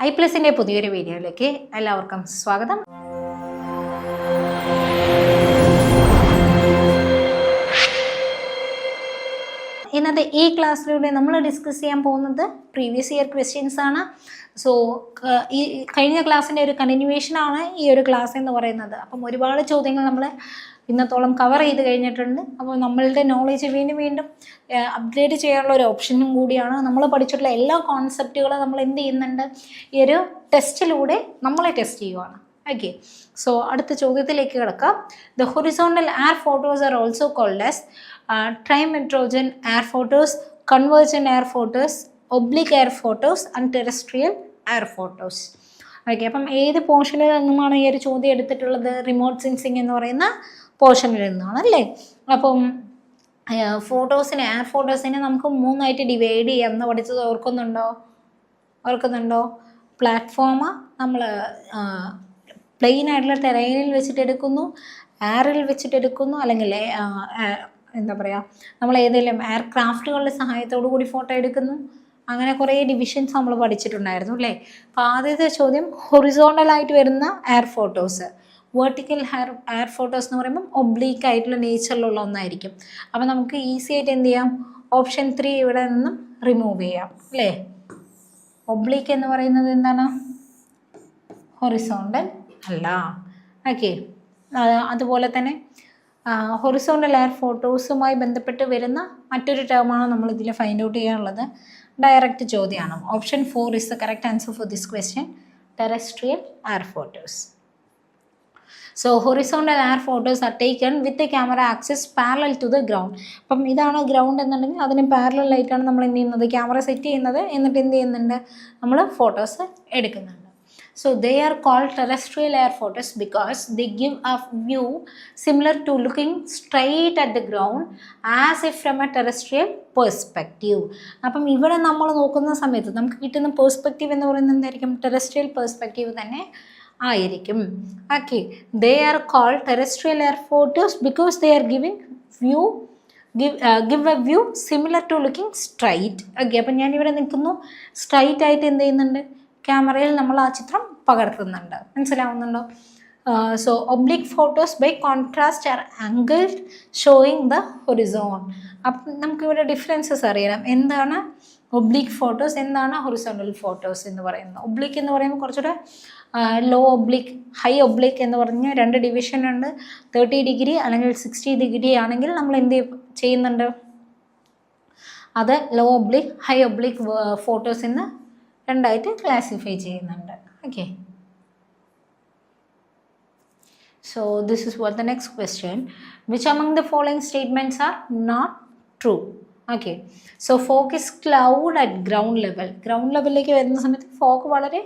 iPlusന്റെ പുതിയൊരു വീഡിയോയിലേക്ക് എല്ലാവർക്കും സ്വാഗതം. ഇന്നത്തെ ഈ ക്ലാസ്സിലൂടെ നമ്മൾ ഡിസ്കസ് ചെയ്യാൻ പോകുന്നത് പ്രീവിയസ് ഇയർ ക്വസ്റ്റ്യൻസ് ആണ്. സോ ഈ കഴിഞ്ഞ ക്ലാസ്സിൻ്റെ ഒരു കണ്ടിന്യൂവേഷൻ ആണ് ഈ ഒരു ക്ലാസ് എന്ന് പറയുന്നത്. അപ്പം ഒരുപാട് ചോദ്യങ്ങൾ നമ്മൾ ഇന്നത്തോളം കവർ ചെയ്ത് കഴിഞ്ഞിട്ടുണ്ട്. അപ്പോൾ നമ്മളുടെ നോളേജ് വീണ്ടും അപ്ഗ്രേഡ് ചെയ്യാനുള്ള ഒരു ഓപ്ഷനും കൂടിയാണ്. നമ്മൾ പഠിച്ചിട്ടുള്ള എല്ലാ കോൺസെപ്റ്റുകളും നമ്മൾ എന്ത് ചെയ്യുന്നുണ്ട്, ഈ ഒരു ടെസ്റ്റിലൂടെ നമ്മളെ ടെസ്റ്റ് ചെയ്യുവാണ്. ഓക്കെ, സോ അടുത്ത ചോദ്യത്തിലേക്ക് കിടക്കാം. The horizontal air photos are also called as trimetrogon air photos, convergent air photos, oblique air photos and terrestrial air photos. Okay, അപ്പം ഏത് പോർഷനിൽ നിന്നുമാണ് ഈ ഒരു ചോദ്യം എടുത്തിട്ടുള്ളത്? റിമോട്ട് സെൻസിങ് എന്ന് പറയുന്ന പോർഷനിൽ നിന്നാണ് അല്ലേ. അപ്പം എയർ ഫോട്ടോസിനെ നമുക്ക് മൂന്നായിട്ട് ഡിവൈഡ് ചെയ്യാമെന്ന് പഠിച്ചത് ഓർക്കുന്നുണ്ടോ? പ്ലാറ്റ്ഫോം നമ്മൾ പ്ലെയിൻ ആയിട്ടുള്ള ടെറൈനിൽ വെച്ചിട്ട് എടുക്കുന്നു, എയറിൽ വെച്ചിട്ട് എടുക്കുന്നു, അല്ലെങ്കിൽ എന്താ പറയുക, നമ്മൾ ഏതെങ്കിലും എയർക്രാഫ്റ്റുകളുടെ സഹായത്തോടു കൂടി ഫോട്ടോ എടുക്കുന്നു. അങ്ങനെ കുറേ ഡിവിഷൻസ് നമ്മൾ പഠിച്ചിട്ടുണ്ടായിരുന്നു അല്ലേ. അപ്പോൾ ആദ്യത്തെ ചോദ്യം ഹൊറിസോണ്ടലായിട്ട് വരുന്ന air photos, vertical air photos എന്ന് പറയുമ്പം ഒബ്ലീക്ക് ആയിട്ടുള്ള നേച്ചറിലുള്ള ഒന്നായിരിക്കും. അപ്പം നമുക്ക് ഈസി ആയിട്ട് എന്ത് ചെയ്യാം, ഓപ്ഷൻ 3 ഇവിടെ നിന്നും റിമൂവ് ചെയ്യാം അല്ലേ. ഒബ്ലീക്ക് എന്ന് പറയുന്നത് എന്താണ്? ഹൊറിസോണ്ടൽ അല്ല. ഓക്കെ, അതുപോലെ തന്നെ ഹൊറിസോണ്ടൽ എയർ ഫോട്ടോസുമായി ബന്ധപ്പെട്ട് വരുന്ന മറ്റൊരു ടേമാണ് നമ്മൾ ഇതിൽ ഫൈൻഡ് ഔട്ട് ചെയ്യാനുള്ളത്. ഡയറക്റ്റ് ചോദ്യമാണ്. Option 4 is the correct answer for this question, terrestrial air photos. So horizontal air photos are taken with camera axis parallel to the ground. അപ്പം ഇതാണ് ഗ്രൗണ്ട് എന്നുണ്ടെങ്കിൽ അതിന് പാരലൽ ആയിട്ടാണ് നമ്മൾ എന്ത് ചെയ്യുന്നത്, ക്യാമറ സെറ്റ് ചെയ്യുന്നത്. എന്നിട്ട് എന്ത് ചെയ്യുന്നുണ്ട്, നമ്മൾ ഫോട്ടോസ് എടുക്കുന്നുണ്ട്. So they are called terrestrial air photos because they give a view similar to looking straight at the ground as if from a terrestrial perspective. അപ്പം ഇവിടെ നമ്മൾ നോക്കുന്ന സമയത്ത് നമുക്ക് കിട്ടുന്ന പെർസ്പെക്റ്റീവ് എന്ന് പറയുന്നത് എന്തായിരിക്കും? ടെറസ്ട്രിയൽ പെർസ്പെക്റ്റീവ് തന്നെ ആയിരിക്കും. Okay, they are called terrestrial air photos because they are give a view similar to looking straight. Okay, അപ്പം ഞാനിവിടെ നിൽക്കുന്നു, സ്ട്രൈറ്റ് ആയിട്ട് എന്ത് ചെയ്യുന്നുണ്ട്, ക്യാമറയിൽ നമ്മൾ ആ ചിത്രം പകർത്തുന്നുണ്ട്. മനസ്സിലാവുന്നുണ്ടോ? So oblique photos by contrast are angled showing the horizon. അപ്പം നമുക്കിവിടെ ഡിഫറൻസസ് അറിയണം. എന്താണ് ഒബ്ലിക് ഫോട്ടോസ്, എന്താണ് ഹൊറിസോണ്ടൽ ഫോട്ടോസ് എന്ന് പറയുന്നത്? ഒബ്ലിക് എന്ന് പറയുമ്പോൾ കുറച്ചുകൂടെ ലോ ഒബ്ലിക്, ഹൈ ഒബ്ലിക് എന്ന് പറഞ്ഞ് 2 ഡിവിഷൻ ഉണ്ട്. 30 ഡിഗ്രി അല്ലെങ്കിൽ 60 ഡിഗ്രി ആണെങ്കിൽ നമ്മൾ എന്ത് ചെയ്യുന്നുണ്ട്, അത് low oblique, high oblique photos എന്ന് രണ്ടായിട്ട് ക്ലാസിഫൈ ചെയ്യുന്നുണ്ട്. Okay, so this is what the next question, which among the following statements are not true? Okay, so fog is cloud at ground level. ground levelലേക്ക് വരുന്ന സമയത്ത്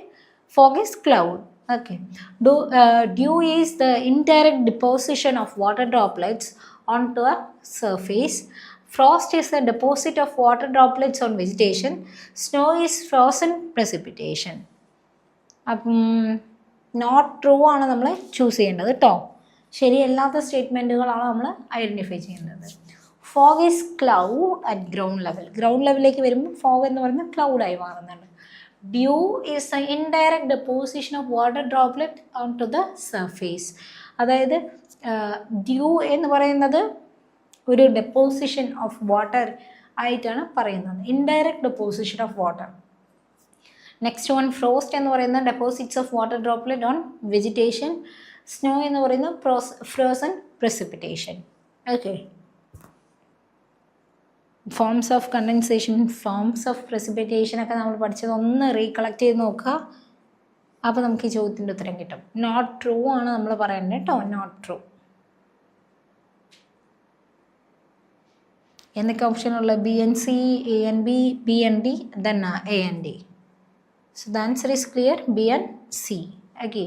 fog is cloud. Okay, dew is the indirect deposition of water droplets onto a surface. Frost is a deposit of water droplets on vegetation. Snow is frozen precipitation. അപ്പം not true ആണ് നമ്മൾ choose ചെയ്യേണ്ടത് കേട്ടോ. ശരിയല്ലാത്ത സ്റ്റേറ്റ്മെൻറ്റുകളാണ് നമ്മൾ identify ചെയ്യുന്നത്. Fog is cloud at ground level. Ground ലെവലിലേക്ക് വരുമ്പോൾ fog എന്ന് പറയുന്നത് ക്ലൗഡായി മാറുന്നുണ്ട്. Dew is a indirect deposition of water droplet on to the surface. അതായത് ഡ്യൂ എന്ന് പറയുന്നത് ഒരു ഡെപ്പോസിഷൻ ഓഫ് വാട്ടർ ആയിട്ടാണ് പറയുന്നത്, indirect deposition of water. Next one, frost എന്ന് പറയുന്നത് deposits of water droplet on vegetation. Snow എന്ന് പറയുന്നത് frozen precipitation. Okay, forms of condensation, forms of precipitation ഒക്കെ നമ്മൾ പഠിച്ചത് ഒന്ന് റീകളക്ട് ചെയ്ത് നോക്കുക. അപ്പോൾ നമുക്ക് ഈ ചോദ്യത്തിൻ്റെ ഉത്തരം കിട്ടും. നോട്ട് ട്രൂ ആണ് നമ്മൾ പറയേണ്ടത് കേട്ടോ, നോട്ട് ട്രൂ. എന്തൊക്കെ ഓപ്ഷനുള്ള? B and C, A and B, B and D, then A and D. So the answer is clear, B and C. Okay,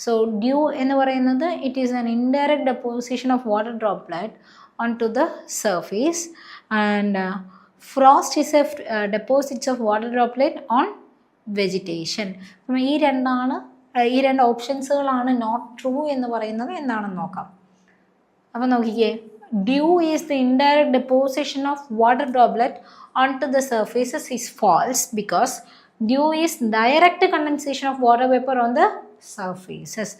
so dew എന്ന് പറയുന്നത് it is an indirect deposition of water droplet onto the surface, and frost is a deposits of water droplet on vegetation. അപ്പം ഈ രണ്ട് ഓപ്ഷൻസുകളാണ് not true എന്ന് പറയുന്നത്. എന്താണെന്ന് നോക്കാം. അപ്പം നോക്കിക്കേ, dew is the indirect deposition of water droplet onto the surfaces is false because Dew is direct condensation of water vapor on the surfaces.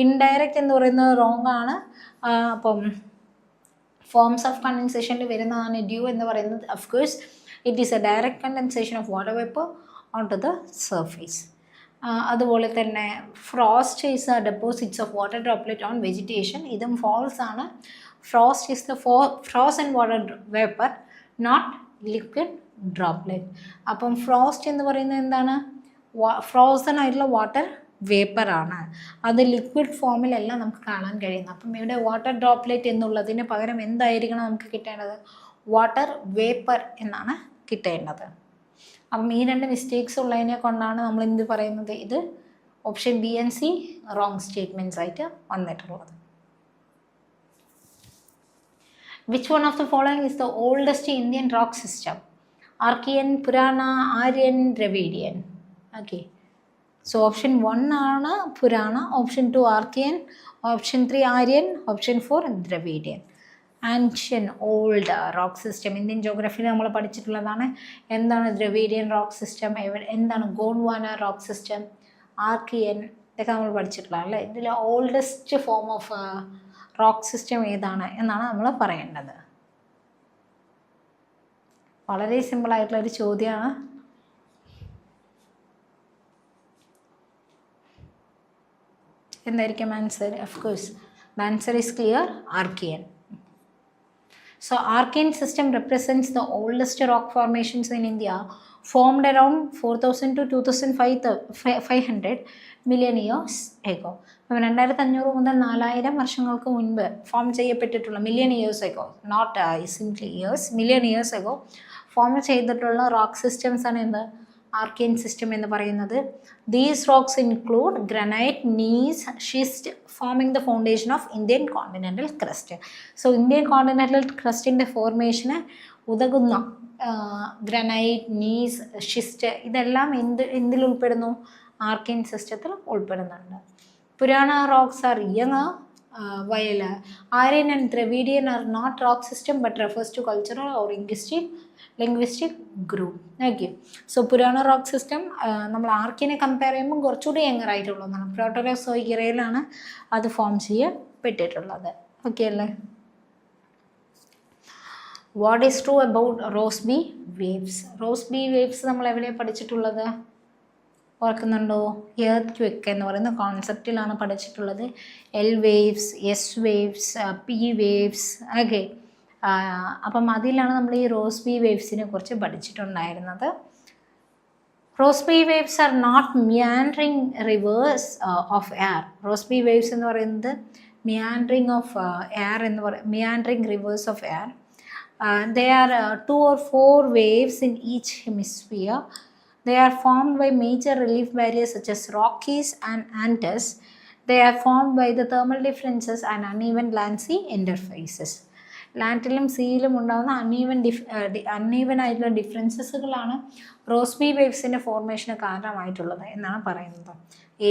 Indirect എന്ന് പറയുന്നത് റോങ് ആണ്. അപ്പം ഫോംസ് ഓഫ് കണ്ടൻസേഷനിൽ വരുന്നതാണ് ഡ്യൂ എന്ന് പറയുന്നത്. Of course it is a direct condensation of water vapour on to the surface. അതുപോലെ തന്നെ frost is deposits of water droplet on vegetation. ഇതും ഫോൾസ് ആണ്. Frost is the frozen water vapour, not liquid droplet. അപ്പം frost എന്ന് പറയുന്നത് എന്താണ്? Frozen ആയിട്ടുള്ള water വേപ്പറാണ്. അത് ലിക്വിഡ് ഫോമിലല്ല നമുക്ക് കാണാൻ കഴിയുന്നത്. അപ്പം ഇവിടെ വാട്ടർ ഡ്രോപ്ലെറ്റ് എന്നുള്ളതിന് പകരം എന്തായിരിക്കണം നമുക്ക് കിട്ടേണ്ടത്? വാട്ടർ വേപ്പർ എന്നാണ് കിട്ടേണ്ടത്. അപ്പം ഈ രണ്ട് മിസ്റ്റേക്സ് ഉള്ളതിനെ കൊണ്ടാണ് നമ്മൾ എന്ത് പറയുന്നത്? ഇത് option B and C wrong statements ആയിട്ട് വന്നിട്ടുള്ളത്. Which one of the following is the oldest Indian rock system? Archean, Purana, Aryan, Dravidian. Okay, so option 1 ആണ് Purana, option 2 Archean, option 3 Aryan, option 4 Dravidian. Ancient old rock system Indian ജോഗ്രഫിയിൽ നമ്മൾ പഠിച്ചിട്ടുള്ളതാണ്. എന്താണ് Dravidian rock system? എന്താണ് Gondwana rock system? Archean, ഇതൊക്കെ നമ്മൾ പഠിച്ചിട്ടുള്ളതാണ് അല്ലേ. ഇതിൽ oldest form of rock system ഏതാണ് എന്നാണ് നമ്മൾ പറയേണ്ടത്. വളരെ സിമ്പിളായിട്ടുള്ളൊരു ചോദ്യമാണ്. എന്തായിരിക്കും answer? Of course the answer is clear, Archean. So Archean system represents the oldest rock formations in India, formed around 4000 to 2500 million years ago. 2500 മുതൽ 4000 വർഷങ്ങൾക്ക് മുൻപ് ഫോം ചെയ്യപ്പെട്ടിട്ടുള്ള, million years ago, not simply years, million years ago form ചെയ്തിട്ടുള്ള rock systems ആണ് എന്ത്? Archean system എന്ന് പറയുന്നത്. These rocks include granite, gneiss, schist forming the foundation of Indian continental crust. So Indian continental ക്രസ്റ്റിൻ്റെ ഫോർമേഷന് ഉതകുന്ന granite, gneiss, schist ഇതെല്ലാം എന്തിൽ ഉൾപ്പെടുന്നു? ആർക്കിയൻ സിസ്റ്റത്തിൽ ഉൾപ്പെടുന്നുണ്ട്. പുരാണ rocks R young, while Aryan and Dravidian are not rock system but refers to cultural or linguistic group. Okay, so Purana rock system നമ്മൾ ആർക്കിനെ കമ്പയർ ചെയ്യുമ്പോൾ കുറച്ചുകൂടി യങ്ങർ ആയിട്ടുള്ളതാണ്. പ്രോട്ടോസോയിക് ഇറയിലാണ് അത് ഫോം ചെയ്യപ്പെട്ടിട്ടുള്ളത്. ഓക്കെ അല്ലേ? What is true about Rossby waves? Rossby waves നമ്മൾ എവിടെയാണ് പഠിച്ചിട്ടുള്ളത്? ഓർക്കുന്നുണ്ടോ? എർത്ത് ക്വിക്ക് എന്ന് പറയുന്ന കോൺസെപ്റ്റിലാണ് പഠിച്ചിട്ടുള്ളത്. L waves, S waves, P waves. Okay, അപ്പം അതിലാണ് നമ്മൾ ഈ റോസ്ബി വേവ്സിനെ കുറിച്ച് പഠിച്ചിട്ടുണ്ടായിരുന്നത്. Rossby waves are not meandering rivers of air. Rossby waves എന്ന് പറയുന്നത് മിയാൻഡറിങ് ഓഫ് എയർ എന്ന് meandering rivers of air. They are 2 or 4 waves in each hemisphere. They are formed by major relief barriers such as Rockies and Andes. They are formed by the thermal differences and uneven land sea interfaces. ലാൻഡിലും സീയിലും ഉണ്ടാകുന്ന uneven ആയിട്ടുള്ള ഡിഫറൻസസുകളാണ് Rossby വേവ്സിൻ്റെ ഫോർമേഷന് കാരണമായിട്ടുള്ളത് എന്നാണ് പറയുന്നത്.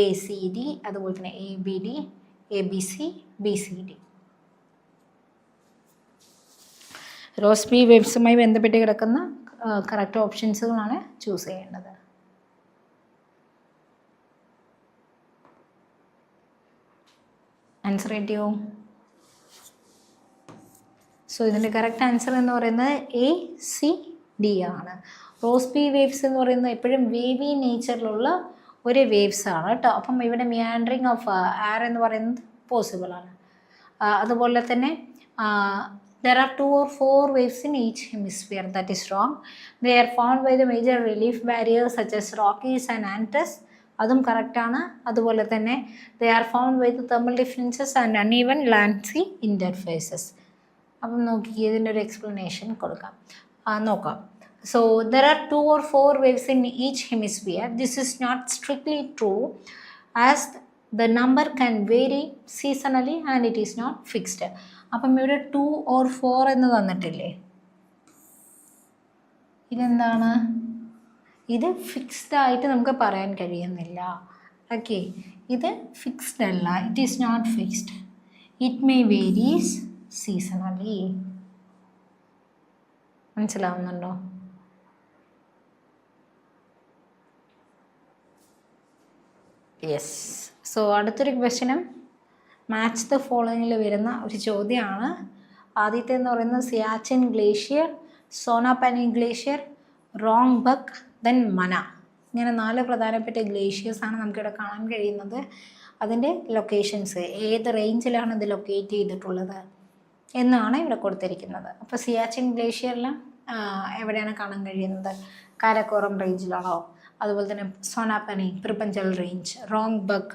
ACD, അതുപോലെ തന്നെ ABD, ABC, BCD. Rossby വേവ്സുമായി ബന്ധപ്പെട്ട് കിടക്കുന്ന correct ഓപ്ഷൻസുകളാണ് choose ചെയ്യേണ്ടത്. Answer കിട്ടിയോ? സോ ഇതിൻ്റെ കറക്റ്റ് ആൻസർ എന്ന് പറയുന്നത് ACD ആണ്. റോസ്ബി വേവ്സ് എന്ന് പറയുന്നത് എപ്പോഴും വേവി നേച്ചറിലുള്ള ഒരു വേവ്സ് ആണ് കേട്ടോ. അപ്പം ഇവിടെ മിയാൻഡറിങ് ഓഫ് എയർ എന്ന് പറയുന്നത് പോസിബിൾ ആണ്. അതുപോലെ തന്നെ there are 2 or 4 waves in each hemisphere. That is wrong. They are formed by the major relief barriers such as Rockies and Andes. അതും കറക്റ്റാണ്. അതുപോലെ തന്നെ they are formed by the thermal differences and uneven land sea interfaces. അപ്പം നോക്കി ഇതിൻ്റെ ഒരു explanation കൊടുക്കാം, നോക്കാം. So there are 2 or 4 waves in each hemisphere. This is not strictly true as the number can vary seasonally and it is not fixed. അപ്പം ഇവിടെ 2 or 4 എന്ന് തന്നിട്ടില്ലേ? ഇതെന്താണ്? ഇത് ഫിക്സ്ഡ് ആയിട്ട് നമുക്ക് പറയാൻ കഴിയുന്നില്ല. ഓക്കെ, ഇത് ഫിക്സ്ഡ് അല്ല, it is not fixed. It may varies seasonally. മനസ്സിലാവുന്നുണ്ടോ? യെസ്. സോ അടുത്തൊരു ക്വസ്റ്റ്യനും മാച്ച് ദ ഫോളോയിങ്ങിൽ വരുന്ന ഒരു ചോദ്യമാണ്. ആദ്യത്തെ എന്ന് പറയുന്നത് Siachen glacier, Sonapani glacier, Rongbuk, then Mana. ഇങ്ങനെ 4 പ്രധാനപ്പെട്ട ഗ്ലേഷ്യേഴ്സാണ് നമുക്കിവിടെ കാണാൻ കഴിയുന്നത്. അതിൻ്റെ ലൊക്കേഷൻസ്, ഏത് റേഞ്ചിലാണ് ഇത് ലൊക്കേറ്റ് ചെയ്തിട്ടുള്ളത് എന്നാണ് ഇവിടെ കൊടുത്തിരിക്കുന്നത്. അപ്പോൾ സിയാച്ചിൻ ഗ്ലേഷ്യറിൽ എവിടെയാണ് കാണാൻ കഴിയുന്നത്? കാരക്കോറം റേഞ്ചിലാണോ? അതുപോലെ തന്നെ Sonapani, Pir Panjal range, Rongbuk,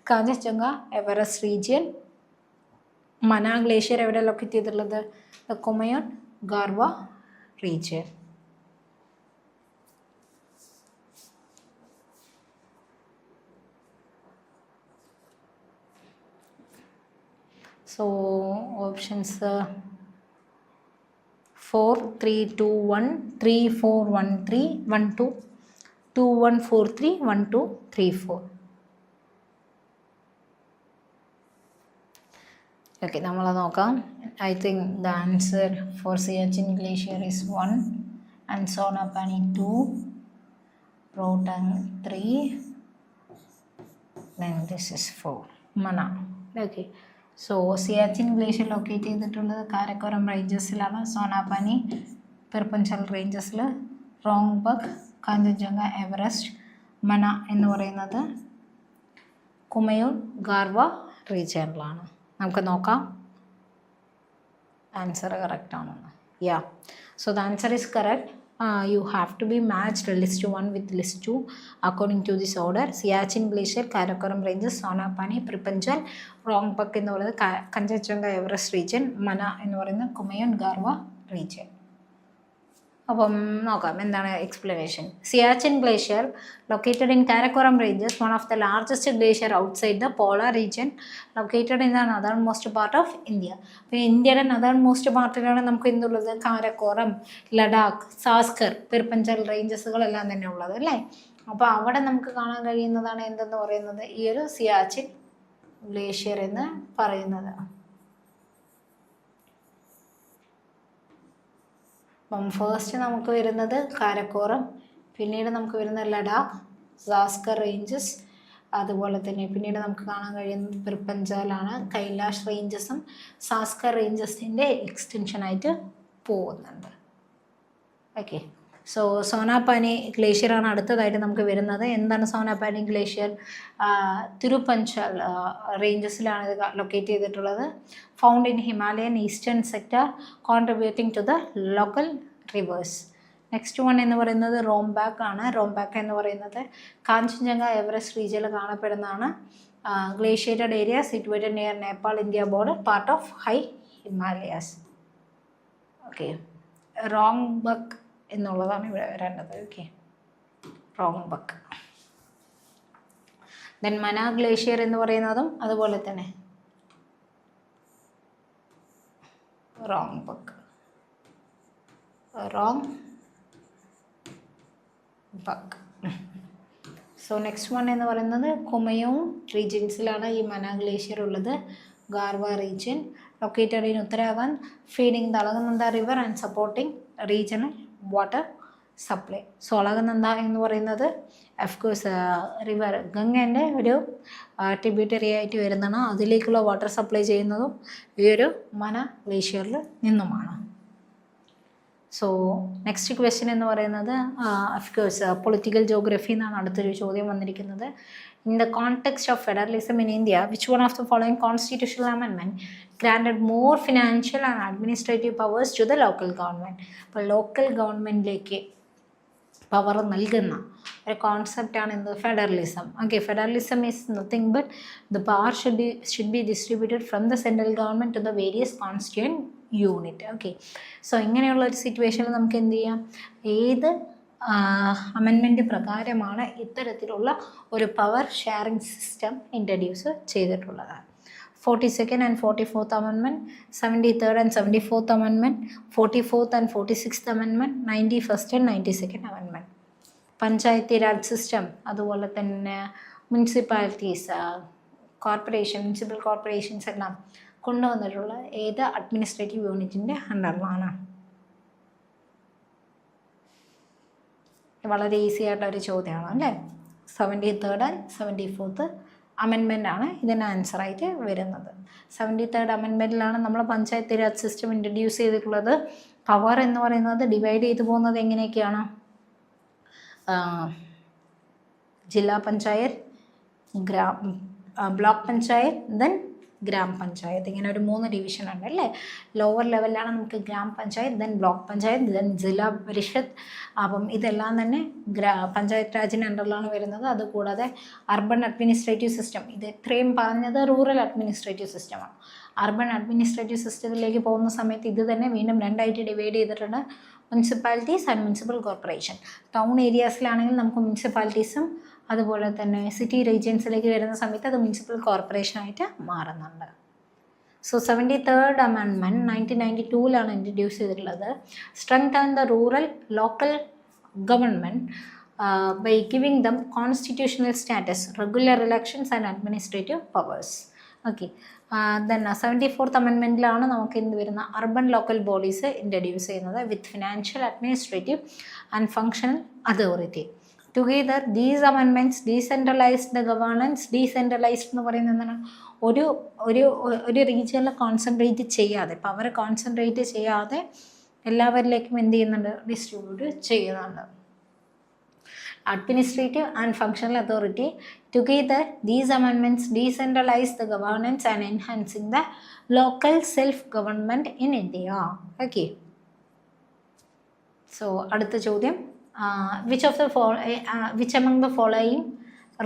Kanchenjunga, Everest region. Mana glacier എവിടെ ലൊക്കേറ്റ് ചെയ്തിട്ടുള്ളത്? Kumaon, Garhwal region. So options 4 3 2 1 3 4 1 3 1 2 2 1 4 3 1 2 3 4. Okay, നമ്മളത് നോക്കാം. I think the answer for Siachen Glacier is 1 and Sonapani 2, Rotang 3, then this is 4, Mana. Okay. So Siachen glacier locate ചെയ്തിട്ടുള്ളത് കാരക്കോറം റേഞ്ചസിലാണ്. സോനാപാനി, പിർപ്പഞ്ചൽ റേഞ്ചസിൽ, റോങ് ബക്ക്, കാഞ്ചൻജംഗ, എവറസ്റ്റ്, മന എന്ന് പറയുന്നത് കുമയൂൺ, ഗാർവ റീജിയനിലാണ്. നമുക്ക് നോക്കാം ആൻസർ കറക്റ്റ് ആണെന്ന്. Yeah, so the answer is correct. You have to be matched list 1 with list 2 according to this order. Siachen Glacier, Karakoram Ranges, Sonapani, Pripanjal, Rongbuk എന്ന് പറയുന്നത് കഞ്ചൻജംഗ എവറസ്റ്റ് റീജിയൻ, മന എന്ന് പറയുന്നത് Kumaon, ഗാർവ region. അപ്പം നോക്കാം എന്താണ് explanation. Siachen glacier located in Karakoram ranges, one of the largest glacier outside the polar region, located in the northern most part of India. അപ്പോൾ ഇന്ത്യയുടെ നദേൺ most പാർട്ടിലാണ് നമുക്ക് എന്തുള്ളത്? കാരക്കോറം, ലഡാക്ക്, സാസ്കർ, പിർപ്പഞ്ചൽ റേഞ്ചസുകളെല്ലാം തന്നെ ഉള്ളത് അല്ലേ. അപ്പോൾ അവിടെ നമുക്ക് കാണാൻ കഴിയുന്നതാണ് എന്തെന്ന് പറയുന്നത് ഈ ഒരു സിയാച്ചിൻ ഗ്ലേഷ്യർ എന്ന് പറയുന്നത്. അപ്പം ഫസ്റ്റ് നമുക്ക് വരുന്നത് കാരക്കോറം, പിന്നീട് നമുക്ക് വരുന്നത് ലഡാക്ക്, സാസ്കർ റേഞ്ചസ്, അതുപോലെ തന്നെ പിന്നീട് നമുക്ക് കാണാൻ കഴിയുന്നത് പിർപ്പഞ്ചലാണ്. കൈലാഷ് റേഞ്ചസും സാസ്കർ റേഞ്ചസിൻ്റെ എക്സ്റ്റൻഷനായിട്ട് പോകുന്നുണ്ട്. ഓക്കെ, സോ സോനാപാനി ഗ്ലേഷ്യറാണ് അടുത്തതായിട്ട് നമുക്ക് വരുന്നത്. എന്താണ് സോനാപാനി ഗ്ലേഷ്യർ? തിരുപ്പഞ്ചൽ റേഞ്ചസിലാണ് ഇത് ലൊക്കേറ്റ് ചെയ്തിട്ടുള്ളത്. Found in Himalayan eastern sector, contributing to the local rivers. Next one എന്ന് പറയുന്നത് റോംബാക്ക് ആണ്. റോംബാക്ക് എന്ന് പറയുന്നത് കാഞ്ചൻജംഗ എവറസ്റ്റ് റീജിയനിൽ കാണപ്പെടുന്നതാണ്. Glaciated area situated near Nepal India border, part of high Himalayas. Okay, Rongbuk എന്നുള്ളതാണ് ഇവിടെ വരേണ്ടത്. Okay, Rongbuk. Then Mana glacier എന്ന് പറയുന്നതും അതുപോലെ തന്നെ Rongbuk, Rongbuk. So next one എന്ന് പറയുന്നത് കുമയൂൺ റീജിയൻസിലാണ് ഈ മന ഗ്ലേഷ്യർ ഉള്ളത്. Garhwal region, located in Uttarakhand, feeding the Alaknanda river and supporting regional water supply. So Alaknanda എന്ന് പറയുന്നത് അഫ്കോഴ്സ് റിവർ ഗംഗേൻ്റെ ഒരു ട്രിബ്യൂട്ടറി ആയിട്ട് വരുന്നതാണ്. അതിലേക്കുള്ള വാട്ടർ സപ്ലൈ ചെയ്യുന്നതും ഈ ഒരു മന ഗ്ലേഷ്യറിൽ നിന്നുമാണ്. സോ നെക്സ്റ്റ് ക്വസ്റ്റ്യൻ എന്ന് പറയുന്നത് അഫ്കോഴ്സ് പൊളിറ്റിക്കൽ ജോഗ്രഫി എന്നാണ് അടുത്തൊരു ചോദ്യം വന്നിരിക്കുന്നത്. In the context of federalism in India, which one of the following constitutional amendment granted more financial and administrative powers to the local government? അപ്പോൾ ലോക്കൽ ഗവൺമെൻറ്റിലേക്ക് power നൽകുന്ന ഒരു കോൺസെപ്റ്റാണ് എന്ത്? Federalism. Okay, federalism is nothing but the power should be distributed from the central government to the various constituent unit. Okay, so ഇങ്ങനെയുള്ള ഒരു സിറ്റുവേഷനിൽ നമുക്ക് എന്ത് ചെയ്യാം? ഏത് അമെൻമെൻറ്റ് പ്രകാരമാണ് ഇത്തരത്തിലുള്ള ഒരു പവർ ഷെയറിംഗ് സിസ്റ്റം ഇൻട്രൊഡ്യൂസ് ചെയ്തിട്ടുള്ളത്? 42nd and 44th Amendment, 73rd and 74th Amendment, 44th and 46th Amendment, 91st and 92nd Amendment. Panchayati Raj system, അതുപോലെ തന്നെ മുനിസിപ്പാലിറ്റീസ്, കോർപ്പറേഷൻ, മുനിസിപ്പൽ കോർപ്പറേഷൻസ് എല്ലാം കൊണ്ടുവന്നിട്ടുള്ള ഏത് അഡ്മിനിസ്ട്രേറ്റീവ് യൂണിറ്റിൻ്റെ അണ്ടറിലാണ്? വളരെ ഈസി ആയിട്ടൊരു ചോദ്യമാണ് അല്ലേ. 73rd ആൻഡ് 74th അമെൻമെൻ്റ് ആണ് ഇതിന് ആൻസറായിട്ട് വരുന്നത്. 73rd അമെൻമെൻറ്റിലാണ് നമ്മൾ പഞ്ചായത്ത് രാജ് സിസ്റ്റം ഇൻട്രൊഡ്യൂസ് ചെയ്തിട്ടുള്ളത്. പവർ എന്ന് പറയുന്നത് ഡിവൈഡ് ചെയ്തു പോകുന്നത് എങ്ങനെയൊക്കെയാണ്? ജില്ലാ പഞ്ചായത്ത്, ബ്ലോക്ക് പഞ്ചായത്ത്, ദെൻ ഗ്രാമപഞ്ചായത്ത്, ഇങ്ങനെ ഒരു 3 ഡിവിഷൻ ഉണ്ട് അല്ലേ. ലോവർ ലെവലിലാണ് നമുക്ക് ഗ്രാമപഞ്ചായത്ത്, ദെൻ ബ്ലോക്ക് പഞ്ചായത്ത്, ദെൻ ജില്ലാ പരിഷത്ത്. അപ്പം ഇതെല്ലാം തന്നെ പഞ്ചായത്ത് രാജിന് അണ്ടറിലാണ് വരുന്നത്. അതുകൂടാതെ അർബൻ അഡ്മിനിസ്ട്രേറ്റീവ് സിസ്റ്റം, ഇത് ഇത്രയും പറഞ്ഞത് റൂറൽ അഡ്മിനിസ്ട്രേറ്റീവ് സിസ്റ്റമാണ്. അർബൻ അഡ്മിനിസ്ട്രേറ്റീവ് സിസ്റ്റത്തിലേക്ക് പോകുന്ന സമയത്ത് ഇത് തന്നെ വീണ്ടും 2ആയിട്ട് ഡിവൈഡ് ചെയ്തിട്ടുണ്ട്. Municipalities and municipal corporation. Town ഏരിയാസിലാണെങ്കിൽ നമുക്ക് മുനിസിപ്പാലിറ്റീസും അതുപോലെ തന്നെ സിറ്റി റീജിയൻസിലേക്ക് വരുന്ന സമയത്ത് അത് മുനിസിപ്പൽ കോർപ്പറേഷനായിട്ട് മാറുന്നുണ്ട്. സോ 73rd അമെൻമെൻറ്റ് 1992 ഇൻട്രൊഡ്യൂസ് ചെയ്തിട്ടുള്ളത്. Strengthen the rural local government by giving them constitutional status, regular elections and administrative powers. Okay. Then 74th അമെൻമെൻറ്റിലാണ് നമുക്ക് എന്ത് വരുന്ന അർബൻ ലോക്കൽ ബോഡീസ് ഇൻട്രൊഡ്യൂസ് ചെയ്യുന്നത് with financial, administrative and functional authority. Together these amendments decentralised the governance. Decentralised എന്ന് പറയുന്നത് എന്താണ്? ഒരു റീജിയനിൽ കോൺസെൻട്രേറ്റ് ചെയ്യാതെ, പവർ കോൺസെൻട്രേറ്റ് ചെയ്യാതെ എല്ലാവരിലേക്കും എന്ത് ചെയ്യുന്നുണ്ട്? ഡിസ്ട്രിബ്യൂട്ട് ചെയ്യുന്നുണ്ട്. Administrative and functional authority. Together, these amendments decentralize the governance and enhancing the local self-government in India. Okay. So, അടുത്ത ചോദ്യം, which among the following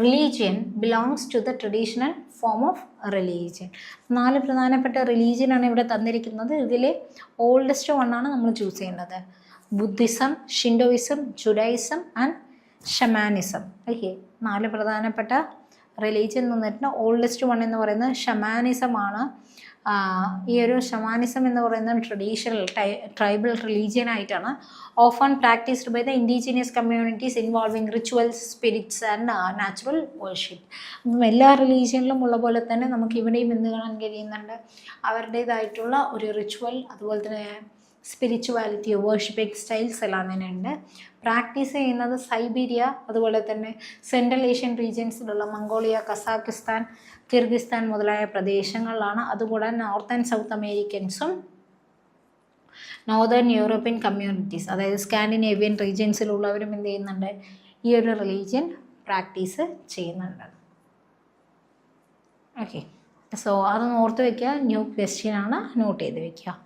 religion belongs to the traditional form of religion? 4 പ്രധാനപ്പെട്ട റിലീജിയനാണ് ഇവിടെ തന്നിരിക്കുന്നത്. ഇതിൽ oldest വണ്ണാണ് നമ്മൾ choose ചെയ്യേണ്ടത്. Buddhism, Shintoism, Judaism and shamanism. Okay. 4 പ്രധാനപ്പെട്ട religion നിന്നിട്ട് ഓൾഡസ്റ്റ് വൺ എന്ന് പറയുന്നത് ഷമാനിസമാണ്. ഈ ഒരു ഷമാനിസം എന്ന് പറയുന്നത് ട്രഡീഷണൽ ട്രൈബൽ റിലീജിയൻ ആയിട്ടാണ്. Often practised by the indigenous communities involving rituals, spirits and natural worship. അപ്പം എല്ലാ റിലീജിയനിലും ഉള്ള പോലെ തന്നെ നമുക്ക് ഇവിടെയും എന്ത് കാണാൻ കഴിയുന്നുണ്ട്? അവരുടേതായിട്ടുള്ള ഒരു റിച്വൽ, അതുപോലെ തന്നെ സ്പിരിച്വാലിറ്റി, വർഷിപ്പിംഗ് സ്റ്റൈൽസ് എല്ലാം തന്നെ ഉണ്ട്. പ്രാക്ടീസ് ചെയ്യുന്നത് സൈബീരിയ, അതുപോലെ തന്നെ സെൻട്രൽ ഏഷ്യൻ റീജിയൻസിലുള്ള മംഗോളിയ, കസാക്കിസ്ഥാൻ, കിർഗിസ്ഥാൻ മുതലായ പ്രദേശങ്ങളിലാണ്. അതുകൂടാതെ നോർത്ത് ആൻഡ് സൗത്ത് അമേരിക്കൻസും നോർത്തേൺ യൂറോപ്യൻ കമ്മ്യൂണിറ്റീസ്, അതായത് സ്കാൻഡിനേവിയൻ റീജിയൻസിലുള്ളവരും എന്ത് ചെയ്യുന്നുണ്ട്? ഈ ഒരു റിലീജിയൻ പ്രാക്ടീസ് ചെയ്യുന്നുണ്ട്. ഓക്കെ. സോ അത് ഓർത്ത് വയ്ക്കുക. ന്യൂ ക്വസ്റ്റ്യൻ ആണ്, നോട്ട് ചെയ്ത് വയ്ക്കുക.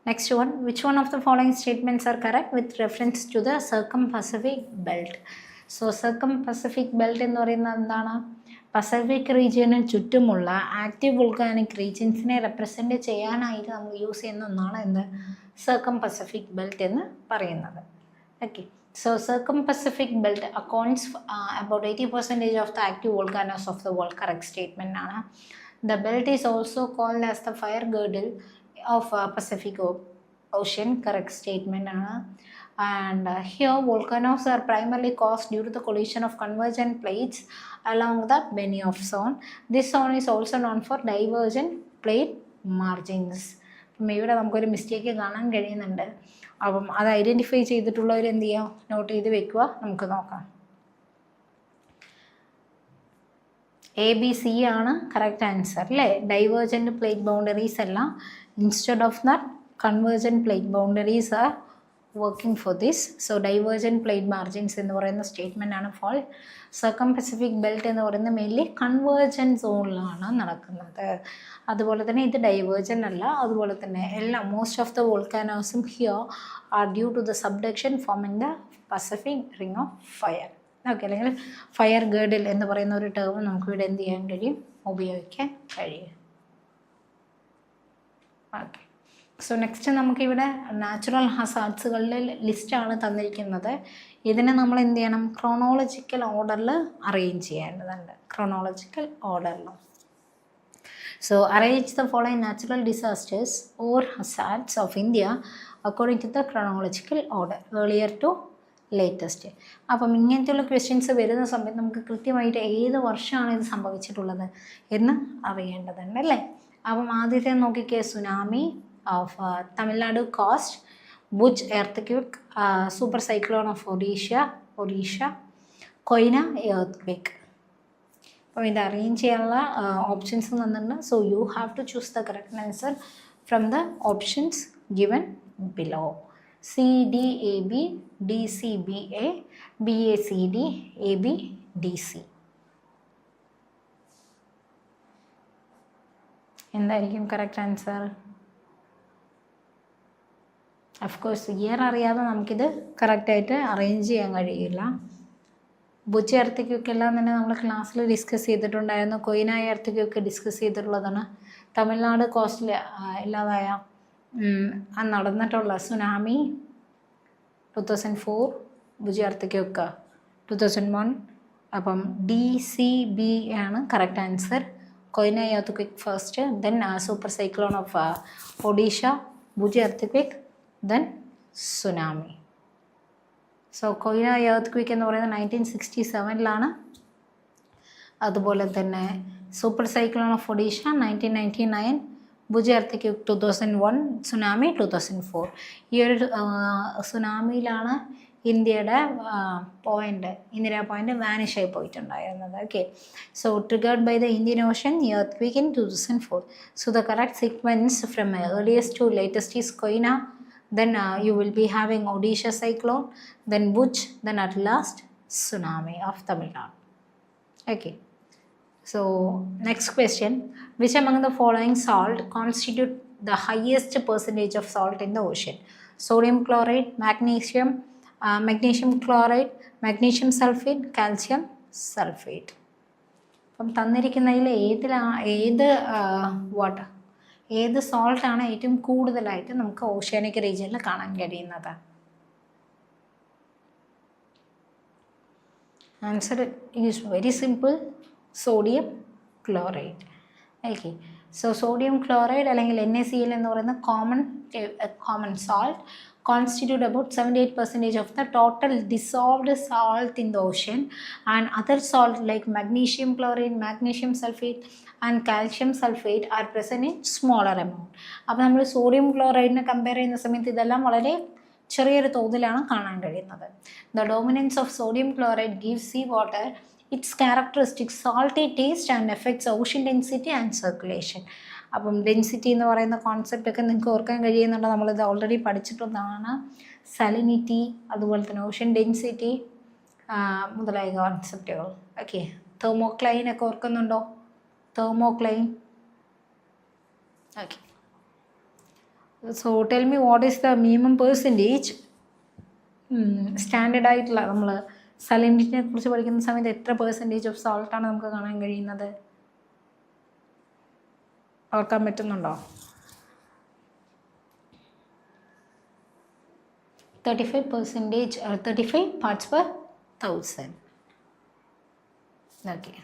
Next one, which one of the following statements are correct with reference to the circum-Pacific belt? So circum-Pacific belt എന്ന് പറയുന്നത് എന്താണ്? പസഫിക് റീജിയന് ചുറ്റുമുള്ള ആക്റ്റീവ് വോൾക്കാനിക് റീജിയൻസിനെ റെപ്രസെൻറ്റ് ചെയ്യാനായിട്ട് നമ്മൾ യൂസ് ചെയ്യുന്ന ഒന്നാണ് എന്ത്? circum-Pacific belt എന്ന് പറയുന്നത്. Okay. So circum-Pacific belt accounts about 80% of the active volcanoes of the world. Correct statement ആണ്. The belt is also called as the fire girdle of Pacific Ocean. Correct statement ആണ്. And here volcanoes are primarily caused due to the collision of convergent plates along the Benioff zone. This zone is also known for divergent plate margins. അപ്പം ഇവിടെ നമുക്കൊരു mistake കാണാൻ കഴിയുന്നുണ്ട്. അപ്പം അത് identify ചെയ്തിട്ടുള്ളവർ എന്ത് ചെയ്യുക? നോട്ട് ചെയ്ത് വെക്കുക. നമുക്ക് നോക്കാം. ABC ആണ് കറക്റ്റ് ആൻസർ അല്ലേ. ഡൈവേർജൻറ്റ് പ്ലേറ്റ് ബൗണ്ടറീസ് അല്ല. Instead of that convergent plate boundaries are working for this. So divergent plate margins എന്ന് പറയുന്ന സ്റ്റേറ്റ്മെൻ്റ് ആണ് ഫോൾ. സർക്കം-പസഫിക് ബെൽറ്റ് എന്ന് പറയുന്നത് മെയിൻലി കൺവേർജൻറ്റ് സോണിലാണ് നടക്കുന്നത്. അതുപോലെ തന്നെ ഇത് ഡൈവേർജൻ്റ് അല്ല. അതുപോലെ തന്നെ എല്ലാം മോസ്റ്റ് ഓഫ് ദ വോൾക്കാനോസും here are due to the subduction forming the Pacific ring of fire. Okay. അല്ലെങ്കിൽ ഫയർ ഗേർഡിൽ എന്ന് പറയുന്ന ഒരു ടേം നമുക്കിവിടെ എന്ത് ചെയ്യാൻ കഴിയും? ഉപയോഗിക്കാൻ കഴിയും. ഓക്കെ. സോ നെക്സ്റ്റ് നമുക്കിവിടെ നാച്ചുറൽ ഹസാർഡ്സുകളുടെ ലിസ്റ്റാണ് തന്നിരിക്കുന്നത്. ഇതിനെ നമ്മൾ എന്ത് ചെയ്യണം? ക്രോണോളജിക്കൽ ഓർഡറിൽ അറേഞ്ച് ചെയ്യേണ്ടതുണ്ട്. ക്രോണോളജിക്കൽ ഓർഡറിൽ. So arrange the following natural disasters or hazards of India according to the chronological order earlier to latest. അപ്പം ഇങ്ങനത്തെയുള്ള ക്വസ്റ്റ്യൻസ് വരുന്ന സമയത്ത് നമുക്ക് കൃത്യമായിട്ട് ഏത് വർഷമാണ് ഇത് സംഭവിച്ചിട്ടുള്ളത് എന്ന് അറിയേണ്ടതുണ്ട് അല്ലേ. അപ്പം ആദ്യത്തെ നോക്കിക്കേ, tsunami of Tamil Nadu coast, Bhuj earthquake, super cyclone of Orissa, Koyna earth അപ്പോൾ ഇത് അറേഞ്ച് ചെയ്യാനുള്ള ഓപ്ഷൻസ് തന്നിട്ടുണ്ട്. So you have to choose the correct answer from the options given below. CDAB, DCBA, BACD, ABDC. എന്തായിരിക്കും കറക്റ്റ് ആൻസർ? അഫ്കോഴ്സ് ഇയർ അറിയാതെ നമുക്കിത് കറക്റ്റായിട്ട് arrange ചെയ്യാൻ കഴിയില്ല. ബുച്ചി എർത്തിക്കൊക്കെല്ലാം തന്നെ നമ്മൾ ക്ലാസ്സിൽ ഡിസ്കസ് ചെയ്തിട്ടുണ്ടായിരുന്നു. കൊയിനായ എർത്തിക്കൊക്കെ ഡിസ്കസ് ചെയ്തിട്ടുള്ളതാണ്. തമിഴ്നാട് കോസ്റ്റിൽ ഇല്ലാതായ നടന്നിട്ടുള്ള സുനാമി 2004, ബുച്ചി എർത്തിക്കൊക്കെ 2001. അപ്പം DCB ആണ് correct answer. Koyna earthquake first, then super cyclone of Odisha, Bhuj earthquake, then tsunami. So Koyna earth എന്ന് പറയുന്നത് 1967 അതുപോലെ തന്നെ super cyclone of Odisha 1999, Bhuj earth 2001, tsunami 2004. ഈ ഒരു സുനാമിയിലാണ് ഇന്ത്യയുടെ ഇന്ദിര പോയിന്റ് വാനിഷ് ആയി പോയിട്ടുണ്ടായിരുന്നത്. Okay, so triggered by the Indian ocean earthquake in 2004. So the correct sequence from earliest to latest is Koyna, then you will be having Odisha cyclone, then Bhuj, then at last tsunami of Tamil Nadu. Okay, so next question, which among the following salt constitute the highest percentage of salt in the ocean? Sodium chloride, magnesium chloride, magnesium sulfate, calcium sulfate. അപ്പം തന്നിരിക്കുന്നതിൽ ഏത് സോൾട്ടാണ് ഏറ്റവും കൂടുതലായിട്ട് നമുക്ക് oceanic റീജിയനിൽ കാണാൻ കഴിയുന്നത്? Answer is very simple, sodium chloride. Okay, so sodium chloride അല്ലെങ്കിൽ NaCl എന്ന് പറയുന്ന common salt constitute about 78% of the total dissolved salt in the ocean, and other salt like magnesium chloride, magnesium sulfate and calcium sulfate are present in smaller amount. അപ്പോൾ നമ്മൾ sodium ക്ലോറൈഡിനെ compare ചെയ്യുന്ന സമയത്ത് ഇതെല്ലാം വളരെ ചെറിയൊരു തോതിലാണ് കാണാൻ കഴിയുന്നത്. The dominance of sodium chloride gives sea water its characteristic salty taste and affects ocean density and circulation. അപ്പം ഡെൻസിറ്റി എന്ന് പറയുന്ന കോൺസെപ്റ്റൊക്കെ നിങ്ങൾക്ക് ഓർക്കാൻ കഴിയുന്നുണ്ടോ? നമ്മളിത് ഓൾറെഡി പഠിച്ചിട്ടുള്ളതാണ്. സലിനിറ്റി, അതുപോലെ തന്നെ ഓഷൻ ഡെൻസിറ്റി മുതലായ കോൺസെപ്റ്റുകൾ. ഓക്കെ, തെർമോക്ലൈൻ ഒക്കെ ഓർക്കുന്നുണ്ടോ? Thermocline. Okay, so tell me what is the minimum percentage standard ആയിട്ടുള്ള നമ്മൾ സലിനിറ്റിനെ കുറിച്ച് പഠിക്കുന്ന സമയത്ത് എത്ര പെർസെൻറ്റേജ് ഓഫ് സോൾട്ടാണ് നമുക്ക് കാണാൻ കഴിയുന്നത്? ഓർക്കാൻ പറ്റുന്നുണ്ടോ? 35%, 35 parts per 1000. Okay,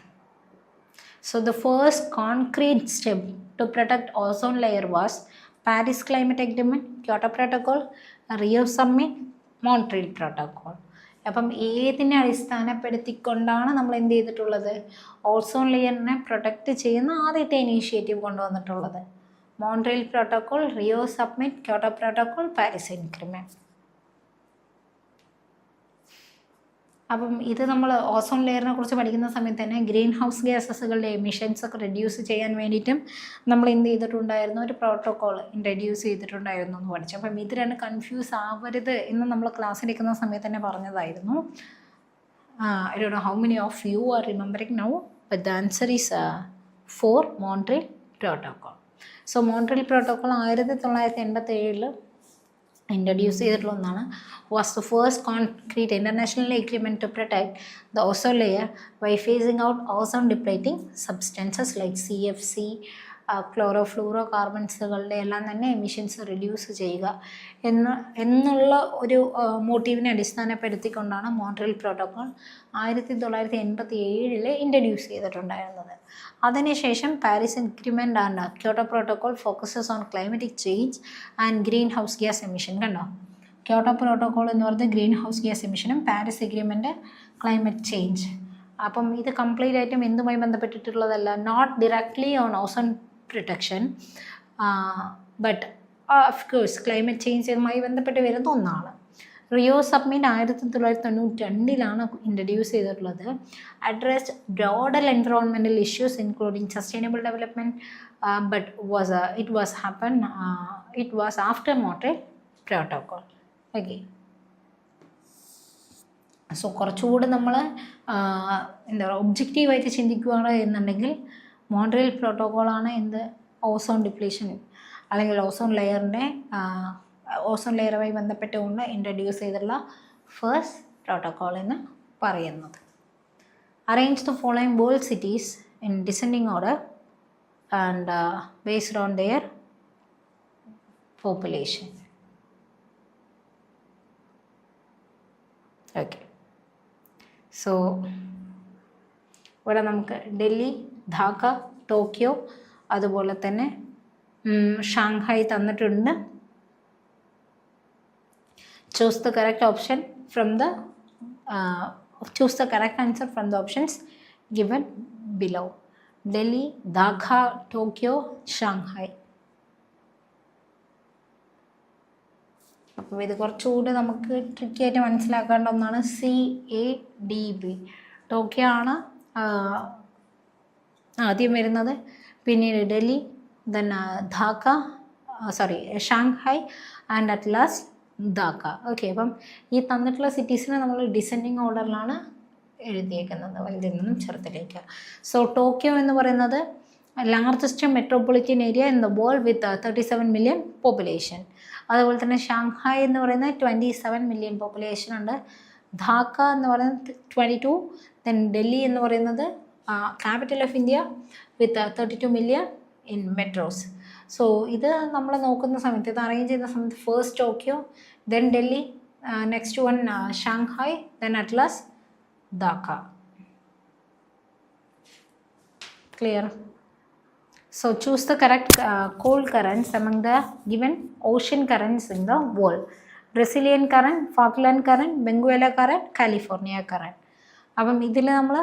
so the first concrete step to protect ozone layer was Paris Climate Agreement, Kyoto Protocol, Rio Summit, Montreal Protocol. അപ്പം ഏതിനെ അടിസ്ഥാനപ്പെടുത്തിക്കൊണ്ടാണ് നമ്മൾ എന്ത് ചെയ്തിട്ടുള്ളത്? ഓസോൺ ലെയറിനെ പ്രൊട്ടക്റ്റ് ചെയ്യുന്ന ആദ്യത്തെ ഇനീഷ്യേറ്റീവ് കൊണ്ടുവന്നിട്ടുള്ളത്? Montreal protocol, Rio submit, Kyoto protocol, Paris agreement. അപ്പം ഇത് നമ്മൾ ഓസോൺ ലെയറിനെ കുറിച്ച് പഠിക്കുന്ന സമയത്ത് തന്നെ ഗ്രീൻ ഹൗസ് ഗ്യാസസുകളുടെ എമിഷൻസ് ഒക്കെ റെഡ്യൂസ് ചെയ്യാൻ വേണ്ടിയിട്ടും നമ്മൾ എന്ത് ചെയ്തിട്ടുണ്ടായിരുന്നു? ഒരു പ്രോട്ടോക്കോൾ ഇൻട്രൊഡ്യൂസ് ചെയ്തിട്ടുണ്ടായിരുന്നു എന്ന് പഠിച്ചു. അപ്പം ഇത് രണ്ട് കൺഫ്യൂസ് ആവരുത് എന്ന് നമ്മൾ ക്ലാസ്സിലിരിക്കുന്ന സമയത്ത് തന്നെ പറഞ്ഞതായിരുന്നു. I don't know how many of you are remembering now, but the answer is 4, Montreal Protocol. So Montreal Protocol 1987 introduce ചെയ്തിട്ടുള്ള ഒന്നാണ്. Was the first concrete international agreement to protect the ozone layer by phasing out ozone depleting substances like CFC, chloro fluoro കാർബൺസുകളുടെ എല്ലാം തന്നെ emissions reduce ചെയ്യുക എന്നുള്ള ഒരു മോട്ടീവിനെ അടിസ്ഥാനപ്പെടുത്തിക്കൊണ്ടാണ് മോൺട്രിയൽ പ്രോട്ടോക്കോൾ 1987 ഇൻട്രൊഡ്യൂസ് ചെയ്തിട്ടുണ്ടായിരുന്നത്. അതിനുശേഷം Paris agreement and Kyoto protocol focuses on climatic change and greenhouse gas emission. കണ്ടോ, ക്യോട്ടോ പ്രോട്ടോക്കോൾ എന്ന് പറയുന്നത് ഗ്രീൻ ഹൗസ് ഗ്യാസ് എമിഷനും, പാരീസ് എഗ്രിമെൻ്റ് ക്ലൈമറ്റ് ചേഞ്ച്. അപ്പം ഇത് കംപ്ലീറ്റ് ആയിട്ടും എന്തുമായി ബന്ധപ്പെട്ടിട്ടുള്ളതല്ല, not directly on ozone protection, but of course climate ചേഞ്ചുമായി ബന്ധപ്പെട്ട് വരുന്ന ഒന്നാണ്. റിയോ സബ്മിറ്റ് 1992 ഇൻട്രൊഡ്യൂസ് ചെയ്തിട്ടുള്ളത്. Addressed broader environmental issues including sustainable development, but it was after Montreal Protocol. ഓക്കെ, സോ കുറച്ചുകൂടി നമ്മൾ എന്താ പറയുക ഒബ്ജക്റ്റീവായിട്ട് ചിന്തിക്കുകയാണ് എന്നുണ്ടെങ്കിൽ മോൺട്രിയൽ പ്രോട്ടോക്കോളാണ് എന്ത് ഓസോൺ ഡിപ്ലീഷൻ അല്ലെങ്കിൽ ഓസോൺ ലെയറുമായി ബന്ധപ്പെട്ടുകൊണ്ട് ഇൻട്രൊഡ്യൂസ് ചെയ്തിട്ടുള്ള ഫസ്റ്റ് പ്രോട്ടോക്കോൾ എന്ന് പറയുന്നത്. Arrange the following world cities in descending order and based on their population. Okay, so ഇവിടെ നമുക്ക് ഡൽഹി, ധാക്ക, ടോക്കിയോ, അതുപോലെ തന്നെ ഷാങ്ഹായ് തന്നിട്ടുണ്ട്. Choose the correct option from the choose the correct answer from the options given below. Delhi, Dhaka, Tokyo, Shanghai. അപ്പോൾ ഇത് കുറച്ചുകൂടി നമുക്ക് tricky ആയിട്ട് മനസ്സിലാക്കേണ്ട ഒന്നാണ്. CADB ടോക്കിയോ ആണ് ആദ്യം വരുന്നത്, പിന്നീട് Delhi, then Shanghai and at last Dhaka. Okay, അപ്പം ഈ തന്നിട്ടുള്ള സിറ്റീസിനെ നമ്മൾ ഡിസെൻഡിങ് ഓർഡറിലാണ് എഴുതിയേക്കുന്നത്, വലുതിൽ നിന്നും ചെറുതിലേക്ക്. സോ ടോക്കിയോ എന്ന് പറയുന്നത് largest metropolitan area in the world with 37 million population. അതുപോലെ തന്നെ ഷാങ്ഹായ് എന്ന് പറയുന്നത് 27 മില്യൺ പോപ്പുലേഷൻ ഉണ്ട്. ധാക്ക എന്ന് പറയുന്നത് 22. ദെൻ ഡൽഹി എന്ന് പറയുന്നത് capital of India with 32 million in metros. So ഇത് നമ്മൾ നോക്കുന്ന സമയത്ത്, ഇത് അറേഞ്ച് ചെയ്യുന്ന സമയത്ത് first Tokyo, then Delhi, next one Shanghai, then at last Dhaka. Clear? So choose the correct cold currents among the given ocean currents in the world. Brazilian current, Falkland current, Benguela current, California current. അപ്പം ഇതിൽ നമ്മൾ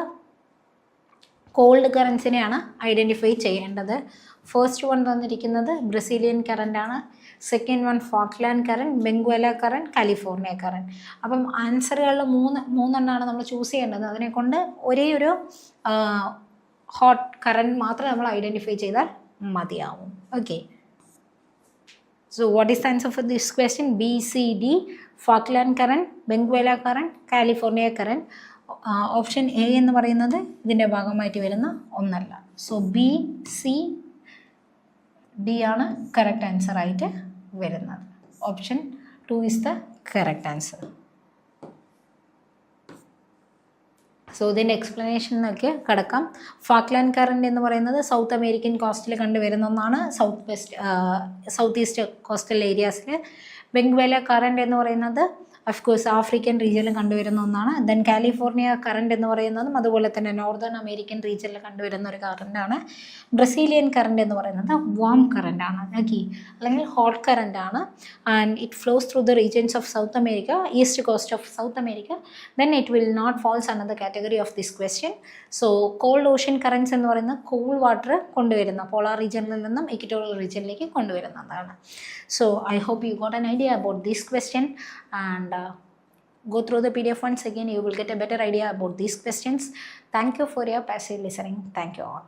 cold കറൻസിനെയാണ് identify ചെയ്യേണ്ടത്. First one തന്നിരിക്കുന്നത് Brazilian current ആണ്, second one Falkland current, Benguela current, California current. അപ്പം ആൻസറുകളിൽ മൂന്നെണ്ണമാണ് നമ്മൾ ചൂസ് ചെയ്യേണ്ടത്. അതിനെക്കൊണ്ട് ഒരേ ഒരു ഹോട്ട് കറൻറ്റ് മാത്രം നമ്മൾ ഐഡൻറ്റിഫൈ ചെയ്താൽ മതിയാവും. Okay, so what is the answer for this question? BCD Falkland current, Benguela current, California current. Option A എന്ന് പറയുന്നത് ഇതിൻ്റെ ഭാഗമായിട്ട് വരുന്ന ഒന്നല്ല. സോ BCD ആണ് കറക്റ്റ് ആൻസർ ആയിട്ട് വരുന്നത്. Option 2 is the correct answer. So ഇതിൻ്റെ എക്സ്പ്ലനേഷനിലേക്ക് കിടക്കാം. ഫാക്ലാൻഡ് കറൻറ്റ് എന്ന് പറയുന്നത് സൗത്ത് അമേരിക്കൻ കോസ്റ്റിൽ കണ്ടുവരുന്ന ഒന്നാണ്, സൗത്ത് ഈസ്റ്റ് കോസ്റ്റൽ ഏരിയാസിൽ. ബെങ്കുവല കറൻറ്റ് എന്ന് പറയുന്നത് അഫ്കോഴ്സ് ആഫ്രിക്കൻ റീജിയനിൽ കണ്ടുവരുന്ന ഒന്നാണ്. ദെൻ കാലിഫോർണിയ കറൻറ്റ് എന്ന് പറയുന്നതും അതുപോലെ തന്നെ നോർത്തേൺ അമേരിക്കൻ റീജിയനിൽ കണ്ടുവരുന്ന ഒരു കറൻറ്റാണ്. ബ്രസീലിയൻ കറൻറ്റ് എന്ന് പറയുന്നത് വാം കറൻറ്റ് ആണ്, ഓക്കെ, അല്ലെങ്കിൽ ഹോട്ട് കറൻറ്റ് ആണ്. And it flows through the regions of South America, east coast of South America. Then it will not falls under the category of this question. So cold ocean currents എന്ന് പറയുന്നത് cool water കൊണ്ടുവരുന്ന polar റീജിയനിൽ നിന്നും equatorial റീജിയനിലേക്ക് കൊണ്ടുവരുന്നതാണ്. So I hope you got an idea about this question, and go through the PDF once again. You will get a better idea about these questions. Thank you for your passive listening. Thank you all.